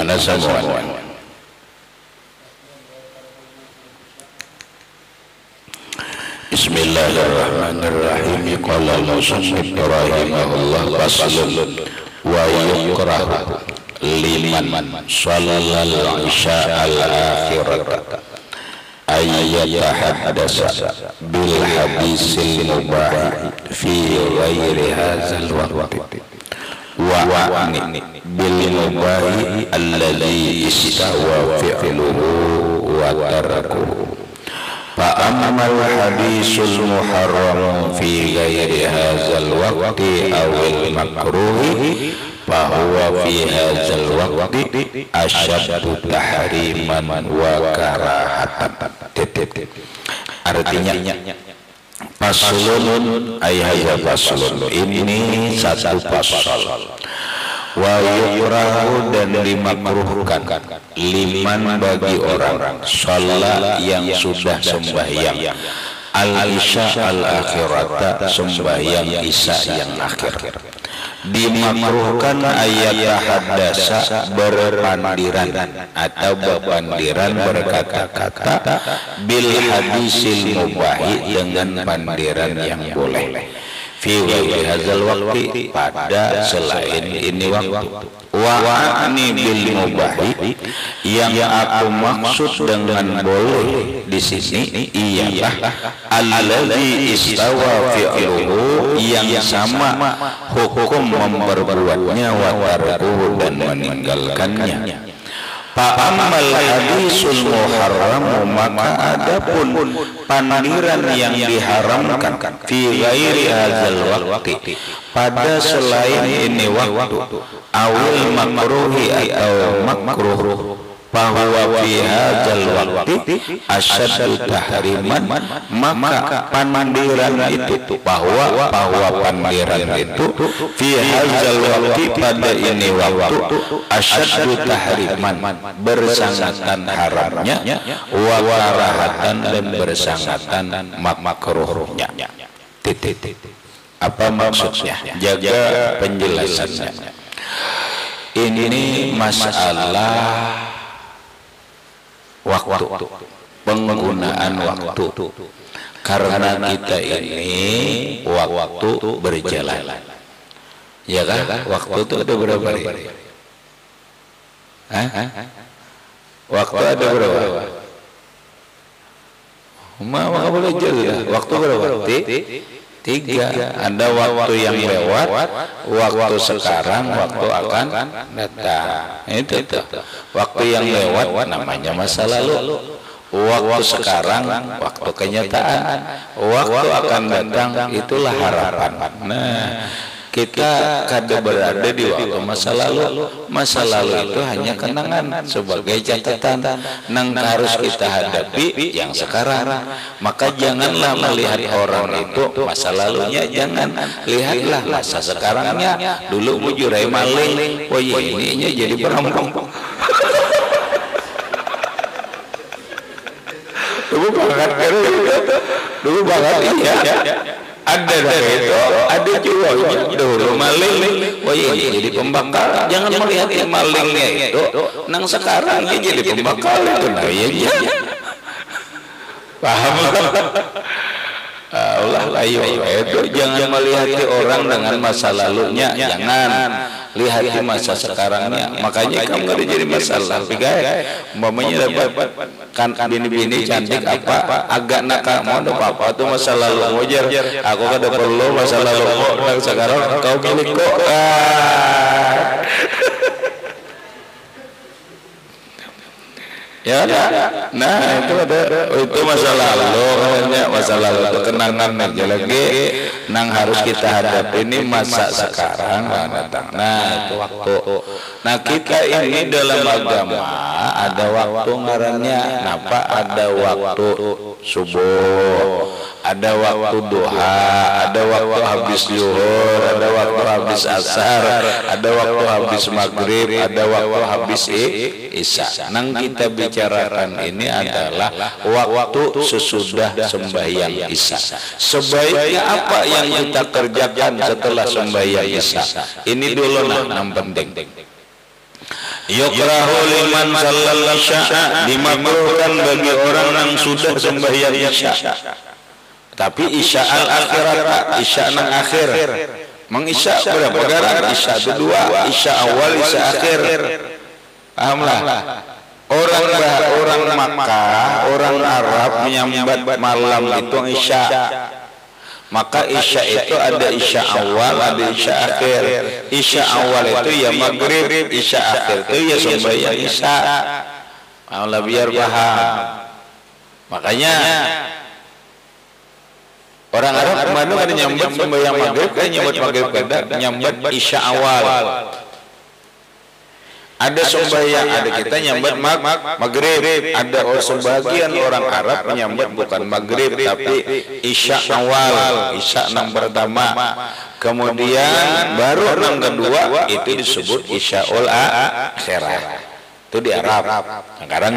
Mana semuanya? Bismillahirrahmanirrahim. Qala al-musannif rahimahullah faslun wa yukrahu liman shallal isya al-akhirata ayyatahaddasa bil hadisil mubah fi ghairi hadzal waqti wa'ani bil mubahi alladhi istawa fi'luhu wa tarakuhu fa ammal hadisul muharram fi ghairi hadzal waqti awil makruhi fa huwa fi hadzal waqti asyaddu tahriman wa karahatan. Artinya faslun ayat faslun ini satu fasal wa yukrahu dan dimakruhkan liman bagi orang shalat yang sudah sembahyang al-isya al-akhirata sembahyang isya yang akhir dimakruhkan ayat haddasa berpandiran atau berpandiran berkata-kata bil hadisil mubahi dengan pandiran yang boleh fi ghairi hadzal waqti pada selain ini waktu wa'ani bil mubahi yang aku maksud dengan boleh di sini ialah alladzi istawa fi'luhu yang sama hukum memperbuatnya wa tarkuhu dan meninggalkannya. Fa'ammal hadisul muharram maka adapun pandiran yang diharamkan fi ghairi hadzal waqti pada selain ini waktu awil makruhi atau makruh bahwa fi hadzal waqti asyaddu tahriman maka pandiran itu bahwa pandiran itu fi hadzal waqti pada ini waktu asyaddu tahriman bersangatan haramnya wa karahatan dan bersangatan makruhnya. Apa maksudnya? Jaga penjelasannya. Ini masalah waktu, penggunaan waktu, karena kita ini waktu berjalan, ya kan? Waktu itu ada berapa hari? Waktu ada berapa? Maka boleh jelas. Waktu berapa? Tiga. Ada waktu yang lewat, waktu sekarang, waktu akan datang. Itu tuh. Waktu yang lewat namanya masa lalu. Waktu sekarang, waktu kenyataan. Waktu akan datang itulah harapan. Nah, kita kada berada di waktu masa lalu. Masa lalu itu hanya kenangan sebagai catatan yang harus kita hadapi yang sekarang. Maka janganlah melihat orang itu masa lalunya, jangan lihatlah masa sekarangnya. Dulu mujurai maling, oh iya ininya jadi perampok. Dulu banget iya. Ada dari itu, ada juga dulu maling, oh iya jadi pembakar. Jangan melihat yang malingnya itu, nang sekarang dia jadi pembakar itu, nah iya. Paham kan? Allah ayo itu jangan melihat orang dengan masa lalunya, jangan lihat di masa sekarangnya. Makanya kamu nggak jadi masalah. Guys, umpamanya dapat kan bini-bini cantik apa agak nakal mau ada apa tuh masa lalu wajar. Aku kada perlu masa lalu kok, sekarang kau milik kok. Ya, nah itu ada, itu masa lalu, masa lalu itu kenangan aja lagi, nang harus kita hadapi ini masa sekarang datang. Nah itu waktu. Nah kita ini dalam agama ada waktu ngarannya, napa ada waktu subuh, ada waktu duha, ada waktu habis zuhur, ada waktu habis asar, ada waktu habis maghrib, ada waktu habis isya. Nang kita bicarakan ini adalah waktu sesudah sembahyang isya. Sebaiknya apa yang kita kerjakan setelah sembahyang isya? Ini dulu yang penting. Yukrahu liman shallal isya, dimakruhkan bagi orang yang sudah sembahyang isya. Tapi isya al-akhirat, isya nang akhir. Mengisya berapa gara? Isya itu dua, isya awal, isya akhir. Pahamlah. Orang Makkah, orang Arab menyambat malam itu isya. Maka isya itu ada isya awal, ada isya akhir. Isya awal itu ya maghrib, isya akhir itu ya sembahyang isya. Allah biar paham. Makanya orang Arab kemana ada nyambat sembahyang maghrib, kan nyambat maghrib kada, nyambat isya awal. Ada sembahyang, ada kita nyambat maghrib. Ada sebagian orang Arab menyambat bukan maghrib tapi isya awal, isya nang pertama. Kemudian baru nang kedua itu disebut isyaul akhirah. Itu di Arab. Sekarang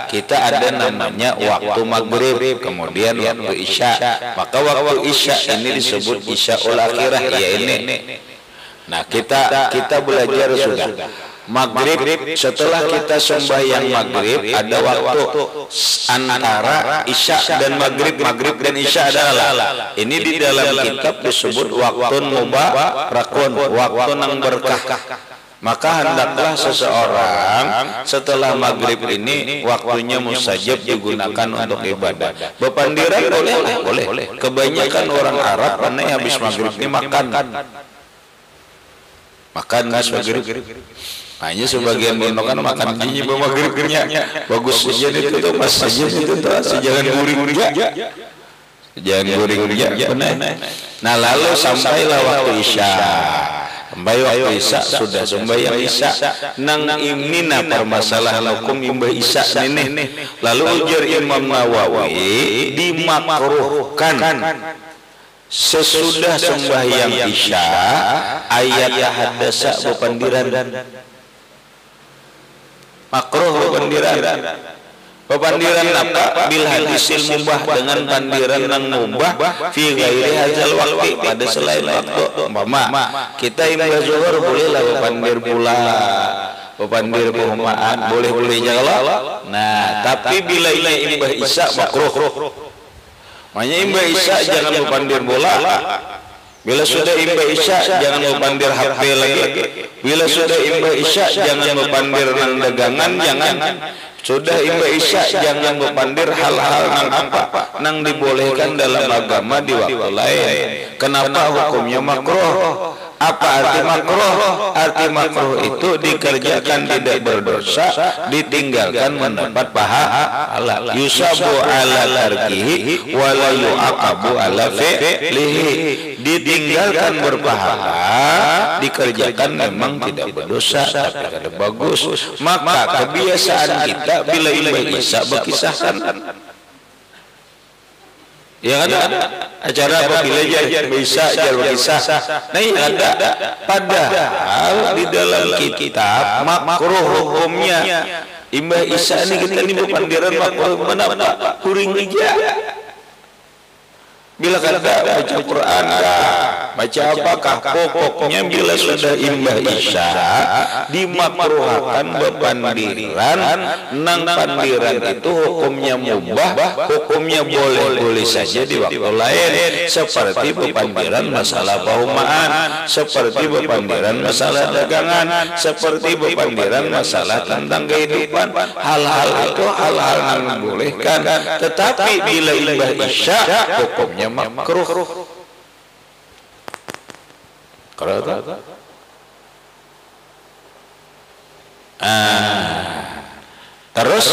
kita ada namanya waktu maghrib, kemudian waktu isya. Maka waktu isya ini disebut isyaul akhirah, ya ini. Nah kita belajar sudah. Maghrib, setelah kita sembahyang maghrib ada waktu antara isya dan maghrib dan isya adalah ini di dalam kitab disebut waktu mubarakun, waktu nang berkah. Maka hendaklah seseorang setelah maghrib ini waktunya mustajab digunakan untuk ibadah. Bepandiran boleh. Kebanyakan orang Arab karena habis maghrib ini makan habis maghrib. Hanya sebagian kan makan gini maghribnya bagus saja itu tuh pas saja itu tuh jangan guring ya. Nah lalu sampailah waktu isya. Waktu isya sudah sembahyang isya nang imnina permasalahan hukum imbah isya ini. Lalu ujar Imam Nawawi dimakruhkan sesudah sembahyang isya ayat hadasa bepandiran makruh bepandiran apa bil hadisil mubah dengan pandiran yang mubah fi ghairi hadzal waqti pada selain waktu. Umpama kita imbah zuhur bolehlah bepandir pula, bepandir perumahan boleh kalau. Nah tapi bila ini imbah isya makruh. Makanya imbah isya jangan bepandir bola. Bila sudah imbah isya jangan bepandir HP lagi. Bila sudah imbah isya jangan bepandir nang dagangan, jangan. Sudah imbah isya jangan bepandir hal-hal nang apa nang dibolehkan dalam agama di waktu lain. Kenapa hukumnya makruh? Apa arti makruh? Arti makruh itu dikerjakan tidak berdosa, ditinggalkan mendapat pahala. Yusabu ala tarkihi wa la yu'aqabu ala fi'lihi. Ditinggalkan berpahala, dikerjakan memang tidak berdosa tapi kada bagus. Maka kebiasaan kita bila imbah isya berkisahkan. Ya kan acara apabila bisa berkisah. Nah ini ada padahal di dalam kitab makruh hukumnya imbah isya ini kita ini bepandiran makruh menapa kuring aja. Bila kata baca Quran baca apakah pokoknya bila sudah imbah isya dimakruhkan bepandiran nang pandiran itu hukumnya mubah, hukumnya boleh saja di waktu lain seperti bepandiran masalah perumahan, seperti bepandiran masalah dagangan, seperti bepandiran masalah tentang kehidupan. Hal-hal itu hal-hal yang dibolehkan, tetapi bila imbah isya hukumnya makruh. Terus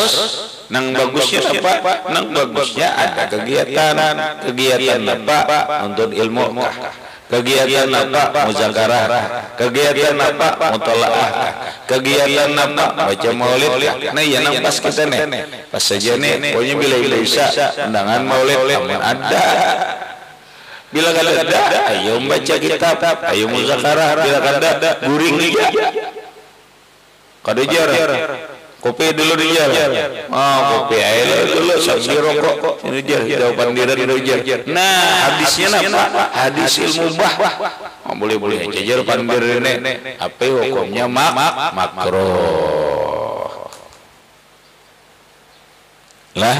nang bagusnya apa? Nang bagusnya ada kegiatan apa? Untuk ilmu kah? Kegiatan apa? Muzakarah. Kegiatan apa? Mutalaah. Kegiatan apa? Baca maulid. Nah ya nang pas kita nih. Pas saja nih. Pokoknya bila bisa undangan maulid ada. Bila kada ada, ayo baca kitab, ayo muzakarah. Bila kada guring aja. Kada jar. Kopi dulu dijar. Kopi air dulu sambil rokok. Ini jar pandiran dulu jar. Nah, hadisnya apa? Hadis ilmu bah. Boleh jajar pandir ini. Apa hukumnya makruh. Nah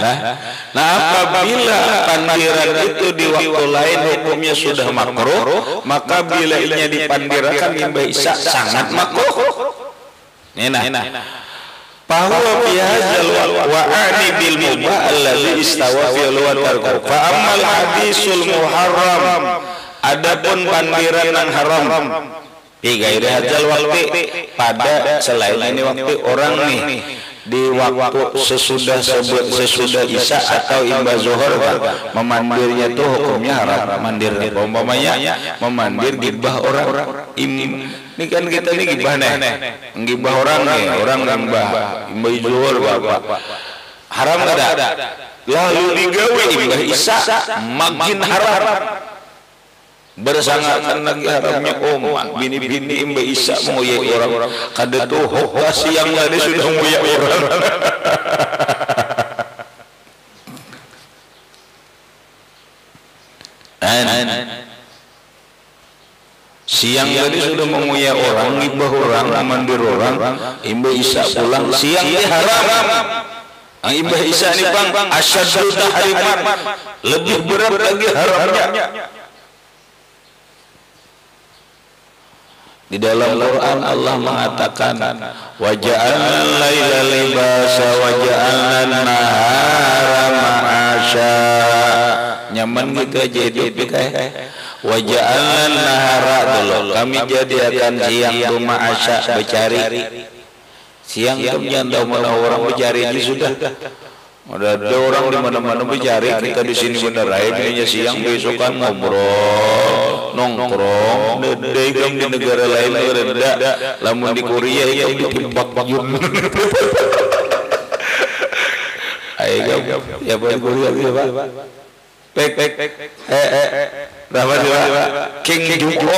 apabila pandiran itu di waktu lain hukumnya sudah makruh, maka bila ini dipandirakan imbah isa sangat makruh. Bahwa bihadzal wa'ani bil mubah alladhi istawa fi al-watar fa ammal hadisul muharram, adapun pandiran yang haram fi ghairi hadzal waqti, pada selain ini waktu orang nih di waktu sesudah isya atau imba zuhur memandirnya tuh hukumnya haram. Mandir umpamanya memandir gibah orang, ini kan kita ini gibah gibah orang nih, orang gibah imba zuhur bapak haram ada, lalu digawe imba isya makin haram. Bersangakan lagi haramnya bini-bini imba isya moye orang kada tuh siang tadi sudah moye orang. Siang tadi sudah memuya orang, ngibah orang, mandir orang, imba isya pulang siang ini haram. Imba isya ini bang asyaddu tahriman, lebih berat lagi haramnya. Di dalam Quran Allah mengatakan wa ja'alna al-laila libasa wa ja'alna an-nahara ma'asya. Nyaman gitu aja hidup kayak wa ja'alna an-nahara dulu, kami jadikan siang itu ma'asya, bercari. Siang itu menjantau mana orang bercari ini sudah. Ada orang di mana-mana bercari, kita di sini benar aja siang besokan ngobrol nongkrong, dagang di negara lain reda, lamun di Korea itu ditimbak yum. Ayo ya di Korea apa? Pek dapat King Jumbo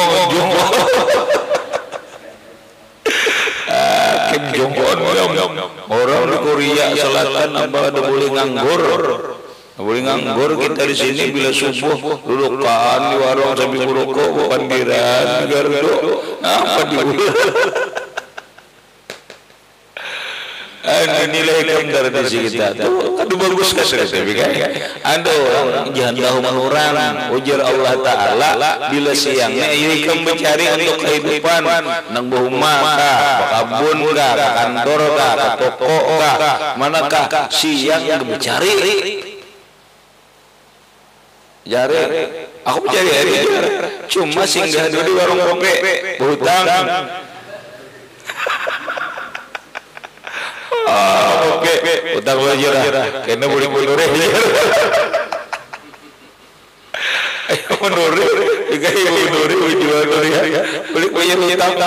Kim Jong Un orang di Korea Selatan apa ada boleh nganggur kita di sini bila subuh dudukan di warung sambil merokok pandiran di gardu apa di nilai gambar di sini kita tuh kan bagus kan tapi kan ada orang jangan tahu orang ujar Allah Ta'ala bila siangnya ikam mencari untuk kehidupan nang rumah kah, kebun kah, kantor kah, toko kah, manakah siang mencari jari aku mencari hari cuma singgah dulu di warung kopi berhutang. Oke, utang belajar kena boleh mundur ayo mundur juga mundur jual ya boleh punya utang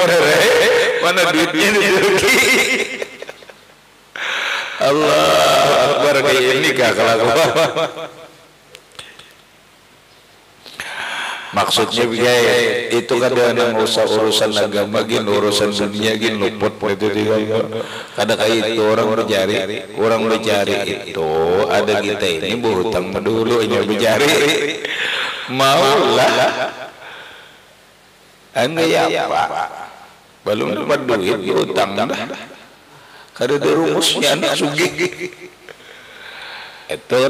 mana duitnya diduki. Allah Akbar kayak ini kah kalau maksudnya itu kan ada usah urusan agama gin urusan dunia gin luput itu dia kada kayak itu orang berjari itu ada kita ini berhutang dulu ini berjari maulah anda ya apa belum dapat duit berhutang dah kada ada rumusnya anak sugih itu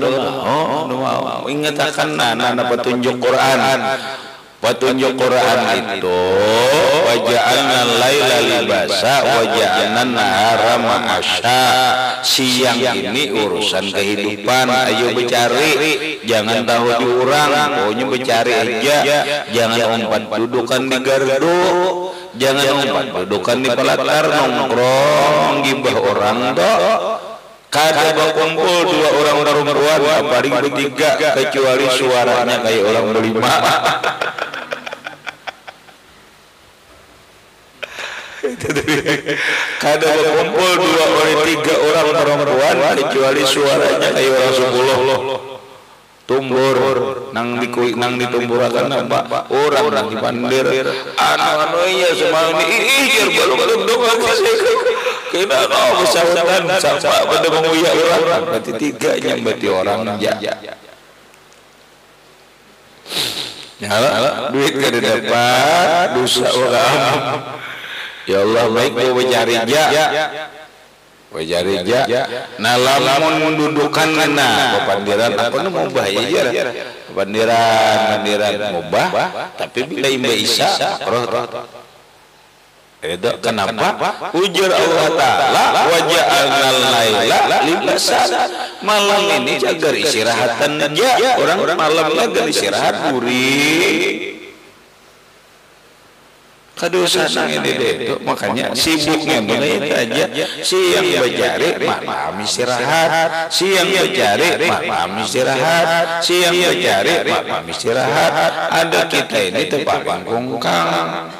mau ingatkan anak petunjuk Quran itu waja'alna laila libasa waja'alna nahara ma'asya. Siang ini urusan kehidupan, ayo bercari, jangan tahu diurang, pokoknya bercari aja, jangan umpat dudukan di gardu, jangan umpat dudukan di pelatar nongkrong gibah orang toh. Kada berkumpul dua orang perempuan paling bertiga kecuali suaranya kayak orang berlima. Kada berkumpul dua orang tiga orang perempuan kecuali suaranya kayak orang 10. Tumbur nang ditumburakan apa orang nang dipandir anu ya semua ini ijar belum lagi Kena bersautan sama pada menguyak orang. Berarti tiga yang berarti orang ya. Nyala duit kada dapat dosa orang. Ya Allah baik gua mencari nah lamun dudukan na papandiran aku nu mau bahaya aja pandiran mubah tapi bila imba isya makruh. Itu kenapa? Ujar Allah Ta'ala wa ja'alnal laila libasan. Malam ini jaga istirahatan aja. Orang malamnya jaga istirahat gurih. Kadosan ini deh. Makanya sibuknya mulai itu aja. Siang bajari malam istirahat. Siang bajari malam istirahat. Siang bajari malam istirahat. Ada kita ini tempat kungkang.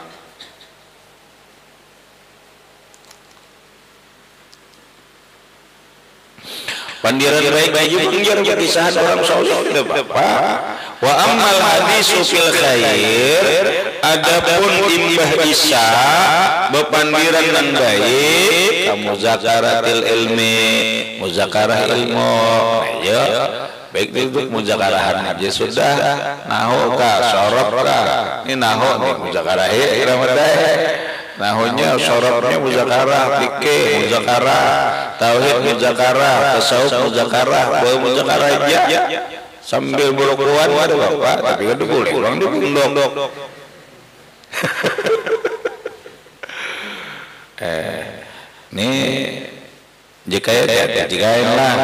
Pandiran baik baju penjar berkisah orang soleh tidak apa. Wa ammal hadisu fil khair, adapun imbah isa bepandiran yang baik kamu zakaratil ilmi muzakarah ilmu ya baik itu muzakarahan aja sudah nahu ka sorok ka ini nahu nih muzakarah ramadai nahunya soroknya muzakarah fikih muzakarah tauhid muzakarah tasawuf muzakarah boleh muzakarah aja sambil berukuran ada bapak tapi kan boleh orang di pondok nih jika lah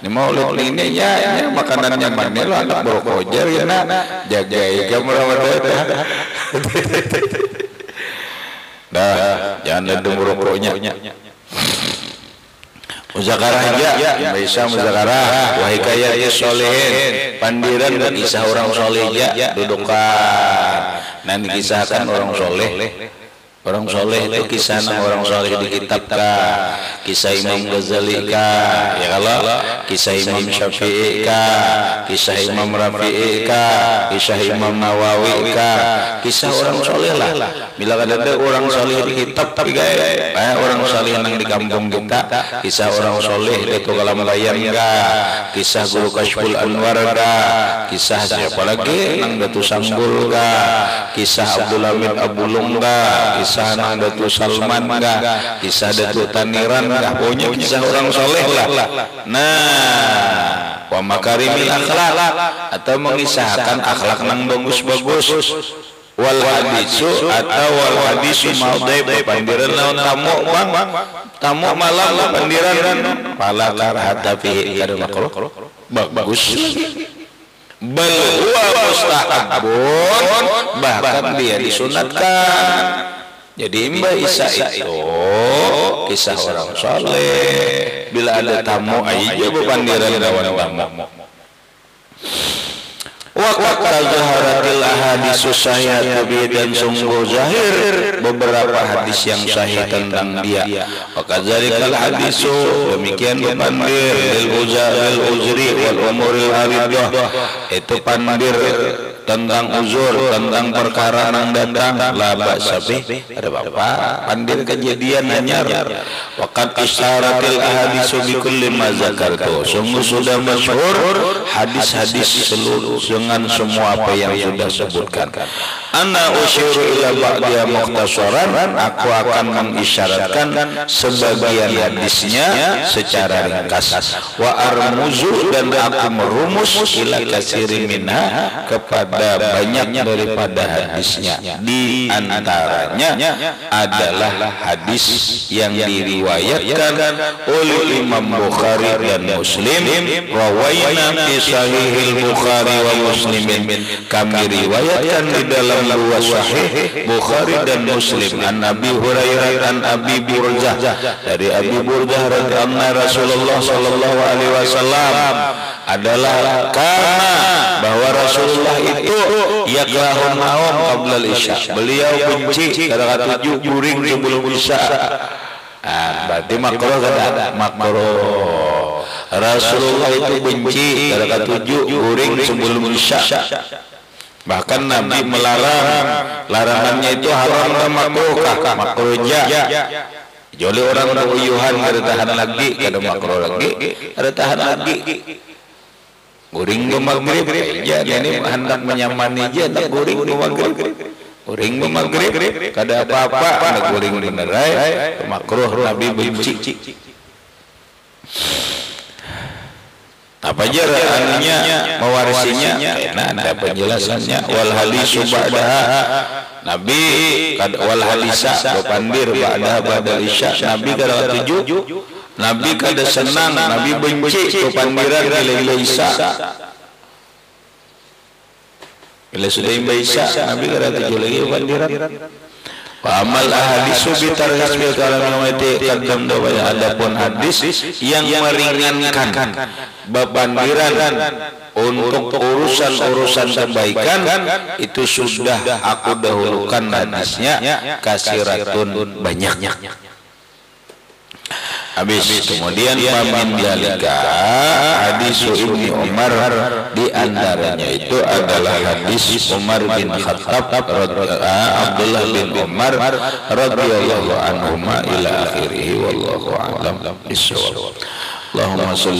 ini mau lihat ini ya makanannya mana lo anak berukojar ya nak jaga ikan merawat dah jangan ledung rokoknya muzakarah aja bisa muzakarah wa hikayat sholihin pandiran dan kisah orang soleh aja dudukan nanti kisahkan orang soleh itu kisah orang soleh di kitab ka kisah Imam Ghazali ka ya kalau kisah Imam Syafi'i ka kisah Imam Rafi'i ka kisah Imam Nawawi ka kisah orang soleh lah bila ada orang soleh di kitab tapi orang soleh yang di kampung kita kisah orang soleh itu kalam bayar ka kisah Guru Kashful Anwar ka kisah siapa lagi nang Datu Sanggul ka kisah Abdul Hamid Abulung ka kisah nang Datu Salman ka kisah Datu Taniran ka pokoknya kisah orang soleh lah nah wa makarimil akhlak atau mengisahkan akhlak nang bagus-bagus wal hadisu atau wal hadisu maudai pandiran lawan tamu malam pandiran palakar hadafi kada makruh bagus bal huwa mustahabun bahkan dia disunatkan. Jadi Mbak Isa itu kisah orang soleh bila ada tamu aja bepandiran lawan tamu. Waqta zaharatil ahadisus sahih dan sungguh zahir beberapa hadis yang sahih tentang dia. Waqadzalikal hadisu demikian pandir lil uzri wal umuril haridah itu pandir tentang uzur tentang perkara yang datang laba sabih ada bapak pandir kejadian anyar waqad isyaratil ahadisu bi kulli ma zakartu sungguh sudah masyhur hadis-hadis seluruh dengan semua apa yang sudah sebutkan. Ana usyiru ila ba'diya mukhtasaran aku akan mengisyaratkan sebagian hadisnya secara ringkas wa armuzu dan aku merumus ila katsiri minha kepada banyak daripada hadisnya di antaranya adalah hadis yang diriwayatkan oleh Imam Bukhari dan Muslim rawaina fi sahihil Bukhari wa Muslimin kami riwayatkan di dalam dua sahih Bukhari dan Muslim an Abi Hurairah dan Abi Burdah dari Abi Burdah radhiyallahu Rasulullah sallallahu alaihi wasallam adalah karena bahwa Rasulullah itu yakrahun naum qabla al-isya beliau benci kata-kata 7 guring sebelum isya berarti makruh kada makruh Rasulullah itu benci kata-kata 7 guring sebelum isya bahkan Nabi melarang larangannya itu haram dan makruh makruh ja Joli orang uyuhan kada tahan lagi, kada makro lagi, kada tahan lagi. Guring maghrib aja ini hendak menyamani aja hendak guring maghrib. Guring maghrib kada apa-apa, hendak guring bener makruh Nabi benci. Apa aja anunya mewarisinya? Nah, ada penjelasannya. Wal hadisu ba'daha Nabi wal hadisa bepandir ba'da isya. Nabi kada tuju. Nabi kada senang, Nabi benci bepandiran bila isya. Bila sudah isya, Nabi kada tuju lagi bepandiran. Amal ahadisu bitarhis bil kalam mati kadam dawaya. Adapun hadis yang meringankan bepandiran untuk urusan-urusan kebaikan itu sudah aku dahulukan hadisnya kasiratun banyak. Habis kemudian pamin dialika hadis Ibnu Umar di antaranya itu adalah hadis Umar bin Khattab Abdullah bin Umar radhiyallahu anhuma ila akhirih wallahu a'lam bissawab. Allahumma shalli